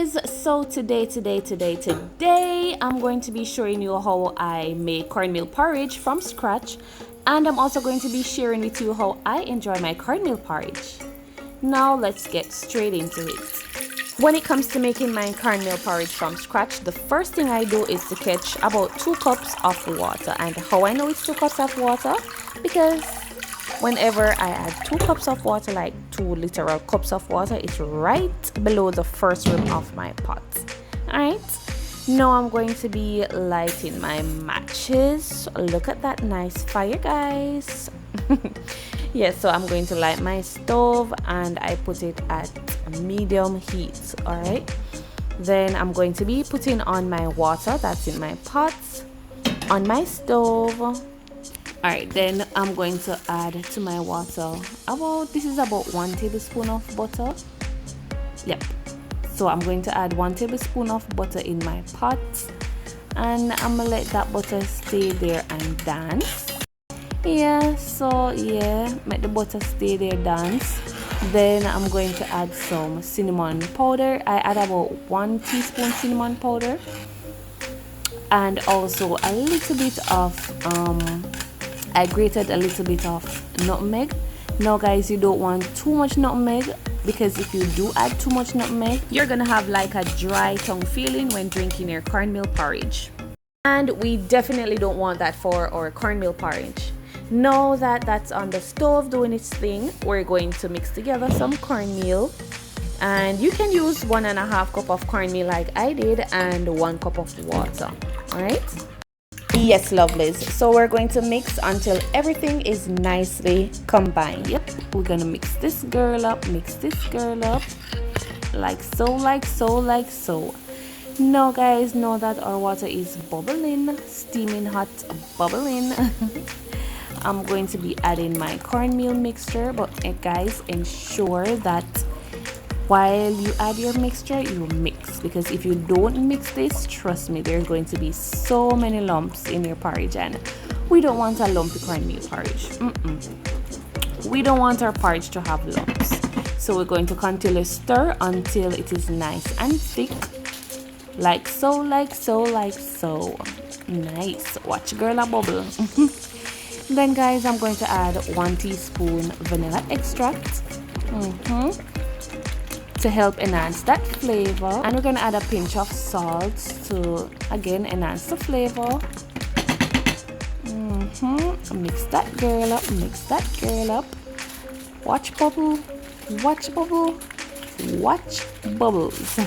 guys, so today I'm going to be showing you how I make cornmeal porridge from scratch, and I'm also going to be sharing with you how I enjoy my cornmeal porridge. Now let's get straight into it. When it comes to making my cornmeal porridge from scratch, the first thing I do is to catch about 2 cups of water. And how I know it's 2 cups of water? Because whenever I add 2 cups of water, like 2 literal cups of water, it's right below the first rim of my pot. Alright, now I'm going to be lighting my matches. Look at that nice fire, guys. Yes, so I'm going to light my stove and I put it at medium heat. Alright, then I'm going to be putting on my water that's in my pot on my stove. Alright, then I'm going to add to my water this is about 1 tablespoon of butter. Yep, so I'm going to add 1 tablespoon of butter in my pot, and I'm gonna let that butter stay there and dance. Yeah, so yeah, make the butter stay there, dance. Then I'm going to add some cinnamon powder. I add about 1 teaspoon cinnamon powder, and also a little bit of I grated a little bit of nutmeg. Now guys, you don't want too much nutmeg, because if you do add too much nutmeg, you're gonna have like a dry tongue feeling when drinking your cornmeal porridge, and we definitely don't want that for our cornmeal porridge. Now that that's on the stove doing its thing, we're going to mix together some cornmeal, and you can use 1.5 cup of cornmeal like I did and 1 cup of water. All right. Yes, lovelies, so we're going to mix until everything is nicely combined. Yep, we're gonna mix this girl up, like so, like so, like so. Now guys, know that our water is bubbling, steaming hot, bubbling. I'm going to be adding my cornmeal mixture, but guys, ensure that while you add your mixture, you mix, because if you don't mix this, trust me, there's going to be so many lumps in your porridge, and we don't want a lumpy cornmeal porridge. We don't want our porridge to have lumps. So we're going to continue to stir until it is nice and thick, like so, like so, like so. Nice. Watch girl a bubble. Then guys, I'm going to add 1 teaspoon vanilla extract to help enhance that flavor, and we're going to add a pinch of salt to again enhance the flavor. Mix that girl up, mix that girl up. Watch bubble, watch bubble, watch bubbles.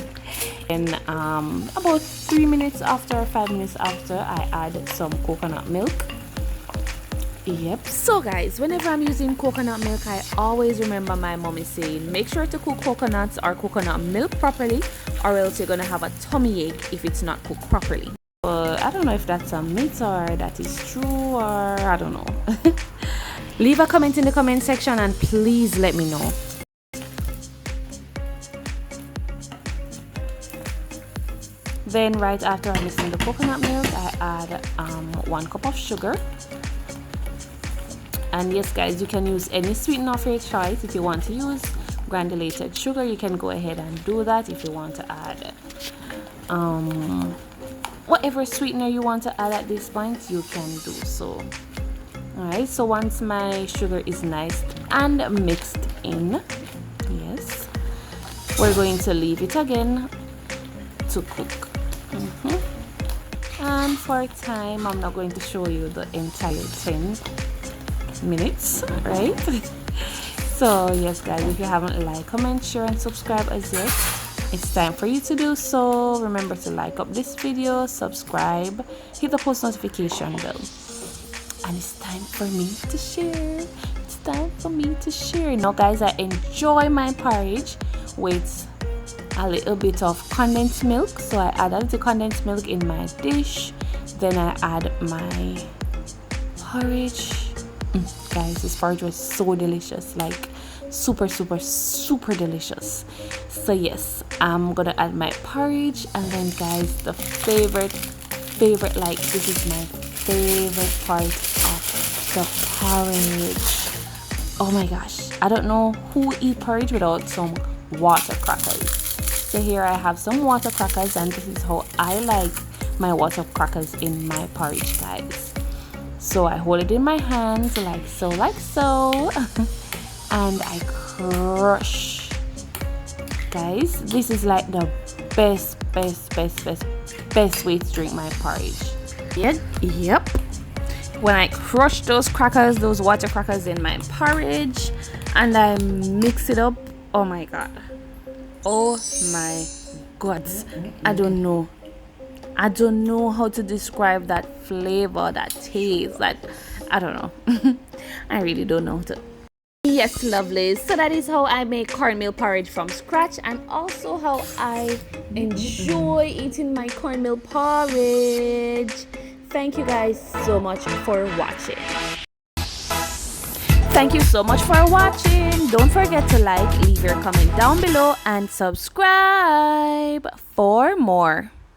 And about 3 minutes after, 5 minutes after, I add some coconut milk. Yep, so guys, whenever I'm using coconut milk, I always remember my mommy saying make sure to cook coconuts or coconut milk properly, or else you're gonna have a tummy ache if it's not cooked properly. I don't know if that's a myth or that is true, or I don't know. Leave a comment in the comment section and please let me know. Then right after I'm mixing the coconut milk, I add 1 cup of sugar. And yes guys, you can use any sweetener of your choice. If you want to use granulated sugar, you can go ahead and do that. If you want to add whatever sweetener you want to add at this point, you can do so. Alright, so once my sugar is nice and mixed in, yes, we're going to leave it again to cook. And for time, I'm not going to show you the entire 10 minutes, right? So yes guys, if you haven't liked, comment, share and subscribe as yet, it's time for you to do so. Remember to like up this video, subscribe, hit the post notification bell, and it's time for me to share. It's time for me to share. Now guys, I enjoy my porridge with a little bit of condensed milk, so I add a little condensed milk in my dish. Then I add my porridge. Guys, this porridge was so delicious, like super delicious. So yes, I'm gonna add my porridge, and then guys, the favorite, like this is my favorite part of the porridge. Oh my gosh, I don't know who eat porridge without some water crackers. So So here I have some water crackers, and this is how I like my water crackers in my porridge, guys. So I hold it in my hands like so, and I crush. Guys, this is like the best way to drink my porridge. Yep. When I crush those crackers, those water crackers in my porridge, and I mix it up, oh my god, I don't know how to describe that flavor, that taste, that I don't know. I really don't know how to. Yes, lovelies, so that is how I make cornmeal porridge from scratch, and also how I enjoy eating my cornmeal porridge. Thank you guys so much for watching. Thank you so much for watching. Don't forget to like, leave your comment down below, and subscribe for more.